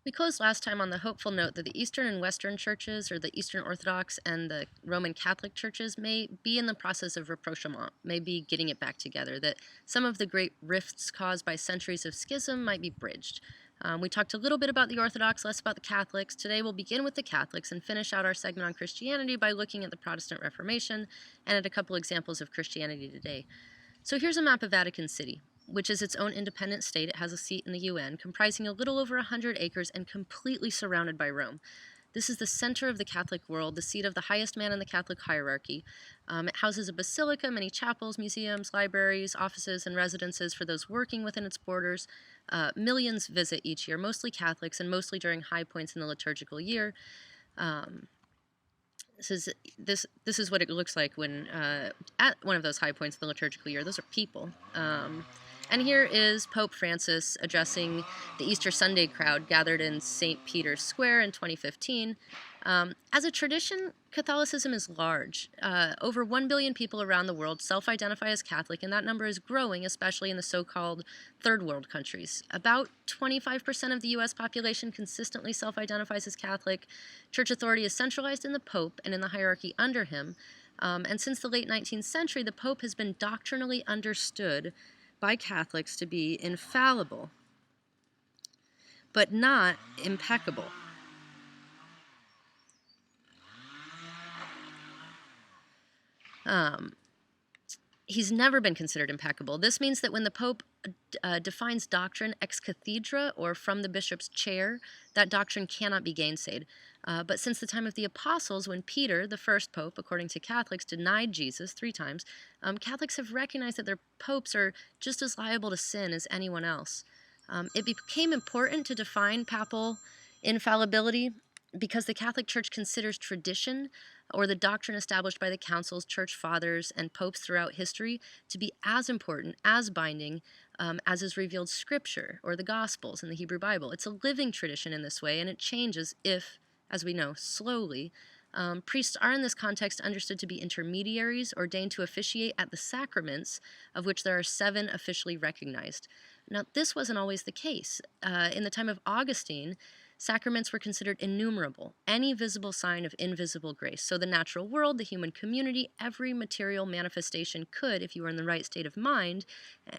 We closed last time on the hopeful note that the Eastern and Western churches, or the Eastern Orthodox and the Roman Catholic churches, may be in the process of rapprochement, may be getting it back together, that some of the great rifts caused by centuries of schism might be bridged. We talked a little bit about the Orthodox, less about the Catholics. Today we'll begin with the Catholics and finish out our segment on Christianity by looking at the Protestant Reformation and at a couple examples of Christianity today. So here's a map of Vatican City, which is its own independent state. It has a seat in the UN, comprising a little over 100 acres and completely surrounded by Rome. This is the center of the Catholic world, the seat of the highest man in the Catholic hierarchy. It houses a basilica, many chapels, museums, libraries, offices, and residences for those working within its borders. Millions visit each year, mostly Catholics, and mostly during high points in the liturgical year. This is what it looks like when at one of those high points of the liturgical year. Those are people. And here is Pope Francis addressing the Easter Sunday crowd gathered in St. Peter's Square in 2015. As a tradition, Catholicism is large. Over 1 billion people around the world self-identify as Catholic, and that number is growing, especially in the so-called third world countries. About 25% of the U.S. population consistently self-identifies as Catholic. Church authority is centralized in the Pope and in the hierarchy under him. And since the late 19th century, the Pope has been doctrinally understood by Catholics to be infallible, but not impeccable. He's never been considered impeccable. This means that when the Pope defines doctrine ex cathedra, or from the bishop's chair, that doctrine cannot be gainsaid. But since the time of the apostles, when Peter, the first pope, according to Catholics, denied Jesus 3 times, Catholics have recognized that their popes are just as liable to sin as anyone else. It became important to define papal infallibility because the Catholic Church considers tradition, or the doctrine established by the councils, church fathers, and popes throughout history, to be as important, as binding, as is revealed Scripture, or the Gospels in the Hebrew Bible. It's a living tradition in this way, and it changes if, as we know, slowly. Priests are in this context understood to be intermediaries, ordained to officiate at the sacraments, of which there are 7 officially recognized. Now, this wasn't always the case. In the time of Augustine, sacraments were considered innumerable, any visible sign of invisible grace. So the natural world, the human community, every material manifestation could, if you were in the right state of mind,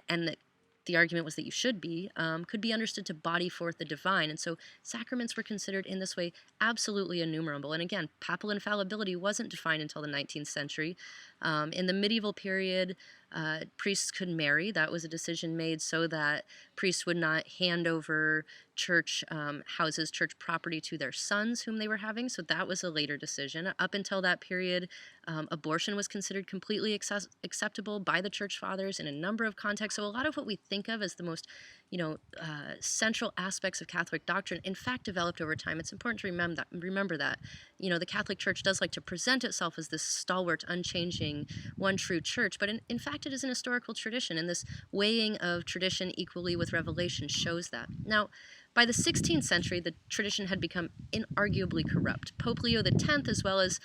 and that the argument was that you should be, could be understood to body forth the divine. And so sacraments were considered in this way absolutely innumerable. And again, papal infallibility wasn't defined until the 19th century. In the medieval period, priests could marry. That was a decision made so that priests would not hand over church houses, church property to their sons whom they were having. So that was a later decision. Up until that period, abortion was considered completely acceptable by the church fathers in a number of contexts. So a lot of what we think of as the most, central aspects of Catholic doctrine, in fact, developed over time. It's important to remember that. The Catholic Church does like to present itself as this stalwart, unchanging, one true church, but in fact, it is an historical tradition, and this weighing of tradition equally with revelation shows that. Now, by the 16th century, the tradition had become inarguably corrupt. Pope Leo X, as well as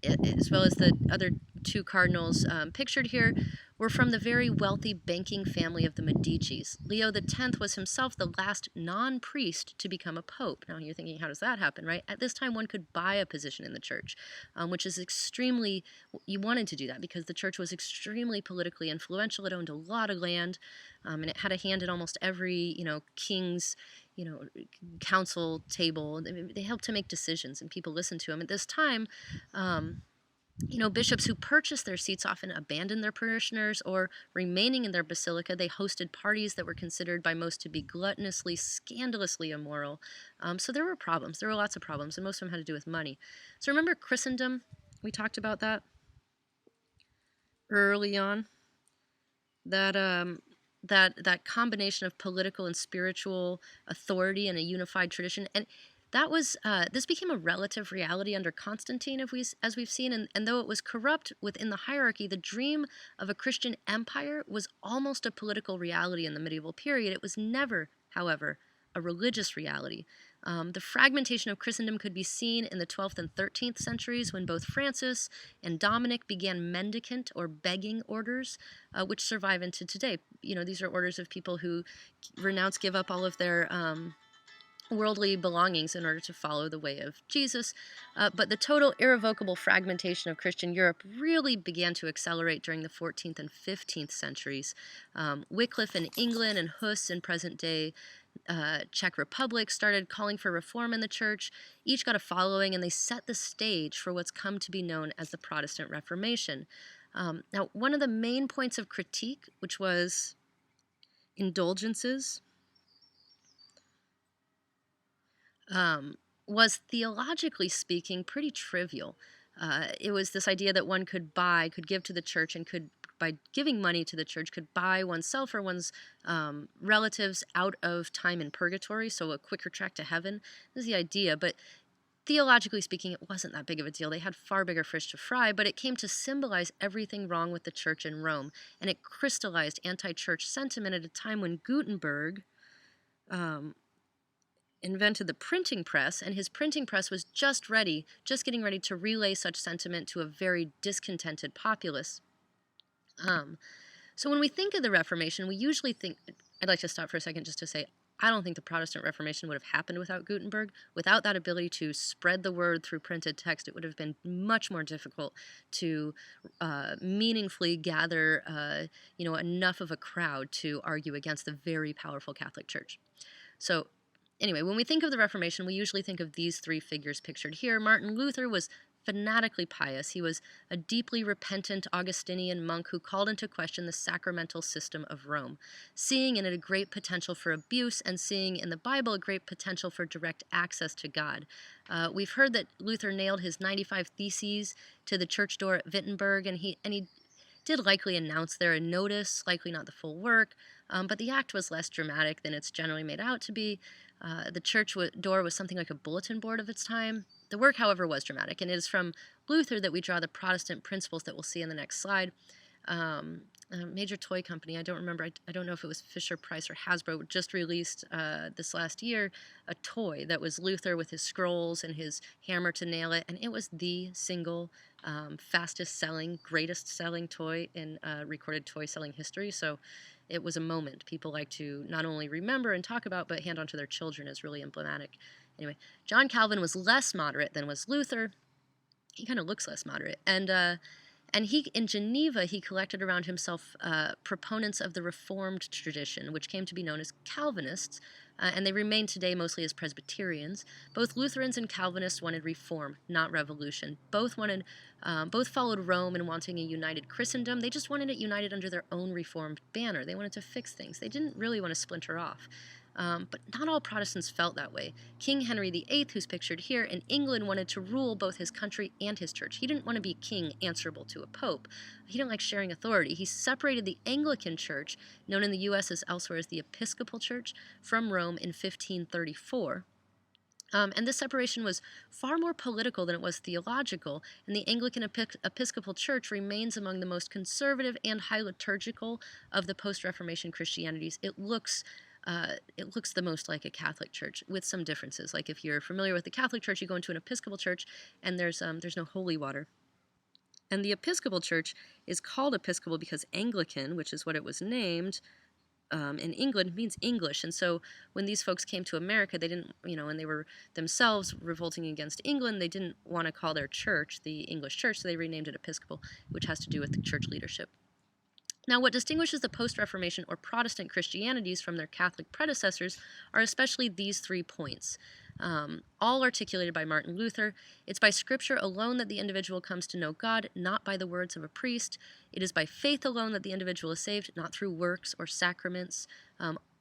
the other 2 cardinals pictured here, were from the very wealthy banking family of the Medicis. Leo X was himself the last non-priest to become a pope. Now you're thinking, how does that happen, right? At this time, one could buy a position in the church, which is extremely, you wanted to do that because the church was extremely politically influential. It owned a lot of land, and it had a hand in almost every, king's, council table. They helped to make decisions, and people listened to them. At this time, bishops who purchased their seats often abandoned their parishioners, or remaining in their basilica, they hosted parties that were considered by most to be gluttonously, scandalously immoral. So there were problems. There were lots of problems, and most of them had to do with money. So remember Christendom? We talked about that early on. That combination of political and spiritual authority and a unified tradition. And that was this became a relative reality under Constantine, as we've seen, and though it was corrupt within the hierarchy, the dream of a Christian empire was almost a political reality in the medieval period. It was never, however, a religious reality. The fragmentation of Christendom could be seen in the 12th and 13th centuries when both Francis and Dominic began mendicant or begging orders, which survive into today. These are orders of people who renounce, give up all of their worldly belongings in order to follow the way of Jesus. But the total irrevocable fragmentation of Christian Europe really began to accelerate during the 14th and 15th centuries. Wycliffe in England and Hus in present day Czech Republic started calling for reform in the church. Each got a following, and they set the stage for what's come to be known as the Protestant Reformation. Now, one of the main points of critique, which was indulgences, was theologically speaking pretty trivial. It was this idea that one could give to the church, and could, by giving money to the church, could buy oneself or one's relatives out of time in purgatory, so a quicker track to heaven. This is the idea, but theologically speaking, it wasn't that big of a deal. They had far bigger fish to fry, but it came to symbolize everything wrong with the church in Rome, and it crystallized anti-church sentiment at a time when Gutenberg invented the printing press, and his printing press was just getting ready to relay such sentiment to a very discontented populace. So when we think of the Reformation, we usually think, I'd like to stop for a second just to say, I don't think the Protestant Reformation would have happened without Gutenberg. Without that ability to spread the word through printed text, it would have been much more difficult to meaningfully gather enough of a crowd to argue against the very powerful Catholic Church. So anyway, when we think of the Reformation, we usually think of these three figures pictured here. Martin Luther was fanatically pious. He was a deeply repentant Augustinian monk who called into question the sacramental system of Rome, seeing in it a great potential for abuse, and seeing in the Bible a great potential for direct access to God. We've heard that Luther nailed his 95 Theses to the church door at Wittenberg, and he did likely announce there a notice, likely not the full work, but the act was less dramatic than it's generally made out to be. The church door was something like a bulletin board of its time. The work, however, was dramatic, and it is from Luther that we draw the Protestant principles that we'll see in the next slide. A major toy company, I don't remember, I don't know if it was Fisher-Price or Hasbro, just released this last year a toy that was Luther with his scrolls and his hammer to nail it, and it was the single fastest selling, greatest selling toy in recorded toy selling history. So it was a moment people like to not only remember and talk about, but hand on to their children as really emblematic. Anyway, John Calvin was less moderate than was Luther. He kind of looks less moderate. And he, in Geneva, he collected around himself proponents of the Reformed tradition, which came to be known as Calvinists, and they remain today mostly as Presbyterians. Both Lutherans and Calvinists wanted reform, not revolution. Both followed Rome in wanting a united Christendom. They just wanted it united under their own Reformed banner. They wanted to fix things. They didn't really want to splinter off. But not all Protestants felt that way. King Henry VIII, who's pictured here, in England wanted to rule both his country and his church. He didn't want to be king answerable to a pope. He didn't like sharing authority. He separated the Anglican Church, known in the U.S. as elsewhere as the Episcopal Church, from Rome in 1534. And this separation was far more political than it was theological, and the Anglican Episcopal Church remains among the most conservative and high liturgical of the post-Reformation Christianities. It looks the most like a Catholic church, with some differences. Like if you're familiar with the Catholic Church, you go into an Episcopal church, and there's no holy water. And the Episcopal Church is called Episcopal because Anglican, which is what it was named, in England, means English. And so when these folks came to America, they didn't, and they were themselves revolting against England, they didn't want to call their church the English church, so they renamed it Episcopal, which has to do with the church leadership. Now, what distinguishes the post-Reformation or Protestant Christianities from their Catholic predecessors are especially these 3 points, all articulated by Martin Luther. It's by Scripture alone that the individual comes to know God, not by the words of a priest. It is by faith alone that the individual is saved, not through works or sacraments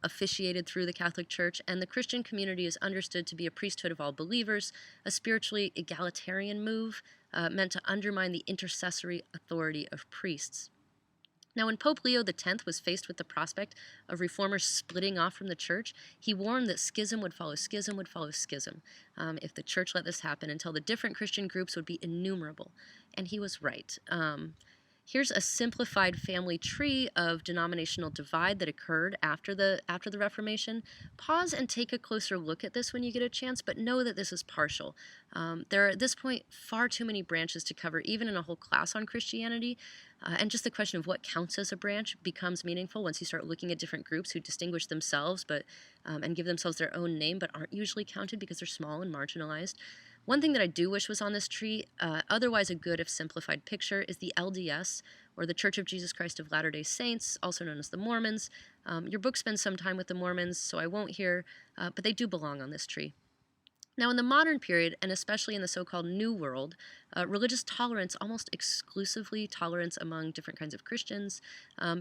officiated through the Catholic Church. And the Christian community is understood to be a priesthood of all believers, a spiritually egalitarian move meant to undermine the intercessory authority of priests. Now, when Pope Leo X was faced with the prospect of reformers splitting off from the church, he warned that schism would follow schism would follow schism if the church let this happen, until the different Christian groups would be innumerable. And he was right. Here's a simplified family tree of denominational divide that occurred after the Reformation. Pause and take a closer look at this when you get a chance, but know that this is partial. There are at this point far too many branches to cover, even in a whole class on Christianity. And just the question of what counts as a branch becomes meaningful once you start looking at different groups who distinguish themselves and give themselves their own name, but aren't usually counted because they're small and marginalized. One thing that I do wish was on this tree, otherwise a good if simplified picture, is the LDS, or the Church of Jesus Christ of Latter-day Saints, also known as the Mormons. Your book spends some time with the Mormons, so I won't here, but they do belong on this tree. Now, in the modern period, and especially in the so-called New World, religious tolerance, almost exclusively tolerance among different kinds of Christians,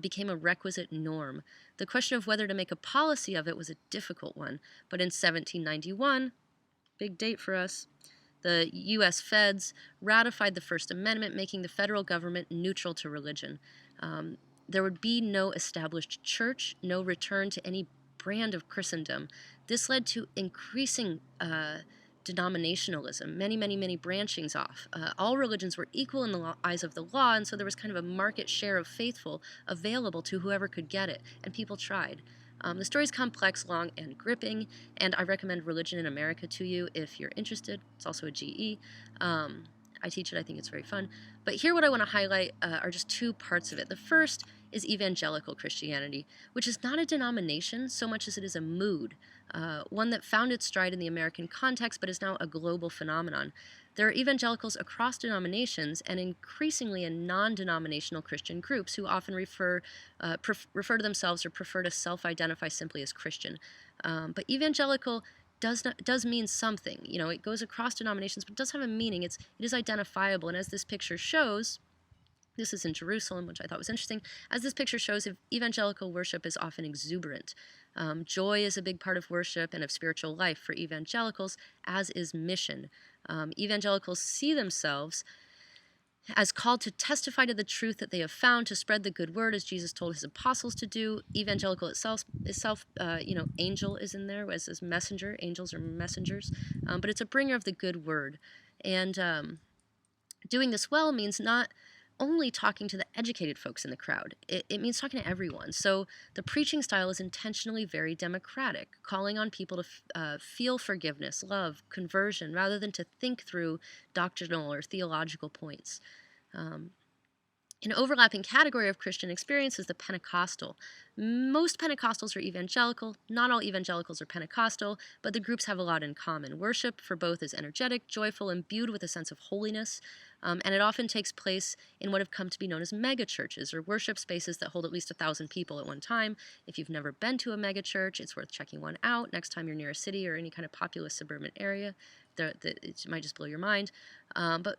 became a requisite norm. The question of whether to make a policy of it was a difficult one, but in 1791, big date for us, the U.S. Feds ratified the First Amendment, making the federal government neutral to religion. There would be no established church, no return to any brand of Christendom. This led to increasing denominationalism, many branchings off. All religions were equal in the eyes of the law, and so there was kind of a market share of faithful available to whoever could get it, and people tried. The story is complex, long, and gripping, and I recommend Religion in America to you if you're interested. It's also a GE. I teach it. I think it's very fun. But here what I want to highlight are just two parts of it. The first is evangelical Christianity, which is not a denomination so much as it is a mood, one that found its stride in the American context but is now a global phenomenon. There are evangelicals across denominations and increasingly in non-denominational Christian groups who often refer to themselves or prefer to self-identify simply as Christian. But evangelical does mean something. You know, it goes across denominations, but it does have a meaning. It is identifiable, and as this picture shows, this is in Jerusalem, which I thought was interesting. As this picture shows, evangelical worship is often exuberant. Joy is a big part of worship and of spiritual life for evangelicals, as is mission. Evangelicals see themselves as called to testify to the truth that they have found, to spread the good word as Jesus told his apostles to do. Evangelical itself, angel is in there as messenger. Angels are messengers, but it's a bringer of the good word. And doing this well means not only talking to the educated folks in the crowd. It means talking to everyone. So the preaching style is intentionally very democratic, calling on people to feel forgiveness, love, conversion, rather than to think through doctrinal or theological points. An overlapping category of Christian experience is the Pentecostal. Most Pentecostals are evangelical. Not all evangelicals are Pentecostal, but the groups have a lot in common. Worship for both is energetic, joyful, imbued with a sense of holiness, and it often takes place in what have come to be known as megachurches, or worship spaces that hold at least 1,000 people at one time. If you've never been to a megachurch, it's worth checking one out next time you're near a city or any kind of populous suburban area. It might just blow your mind. But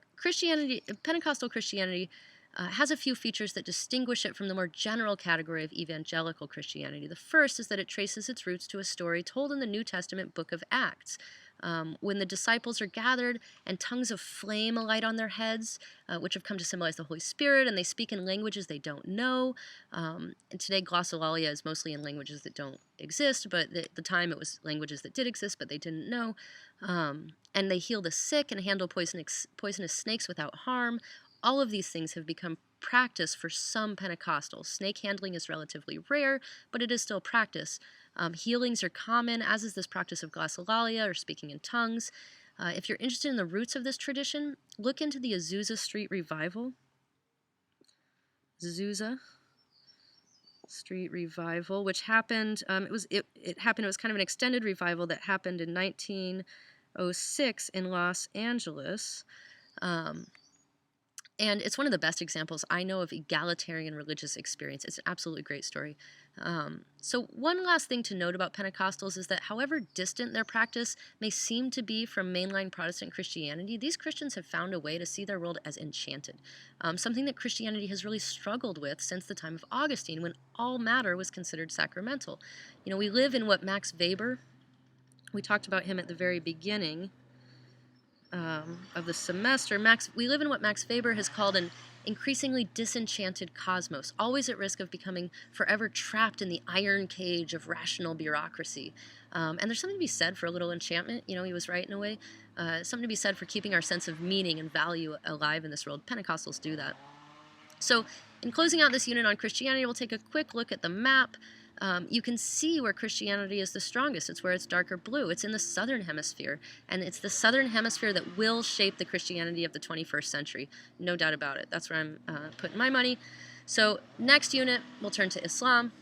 Pentecostal Christianity has a few features that distinguish it from the more general category of evangelical Christianity. The first is that it traces its roots to a story told in the New Testament book of Acts, when the disciples are gathered and tongues of flame alight on their heads, which have come to symbolize the Holy Spirit, and they speak in languages they don't know. And today glossolalia is mostly in languages that don't exist, but at the time it was languages that did exist but they didn't know. And they heal the sick and handle poisonous snakes without harm. All of these things have become practice for some Pentecostals. Snake handling is relatively rare, but it is still practice. Healings are common, as is this practice of glossolalia or speaking in tongues. If you're interested in the roots of this tradition, look into the Azusa Street Revival. Azusa Street Revival, which happened, it was kind of an extended revival that happened in 1906 in Los Angeles. And it's one of the best examples I know of egalitarian religious experience. It's an absolutely great story. So one last thing to note about Pentecostals is that however distant their practice may seem to be from mainline Protestant Christianity, these Christians have found a way to see their world as enchanted, something that Christianity has really struggled with since the time of Augustine, when all matter was considered sacramental. You know, we live in what Max Weber, we talked about him at the very beginning of the semester. We live in what Max Weber has called an increasingly disenchanted cosmos, always at risk of becoming forever trapped in the iron cage of rational bureaucracy. And there's something to be said for a little enchantment. You know, he was right in a way. Something to be said for keeping our sense of meaning and value alive in this world. Pentecostals do that. So in closing out this unit on Christianity, we'll take a quick look at the map. You can see where Christianity is the strongest. It's where it's darker blue. It's in the southern hemisphere, and it's the southern hemisphere that will shape the Christianity of the 21st century. No doubt about it. That's where I'm putting my money. So next unit, we'll turn to Islam.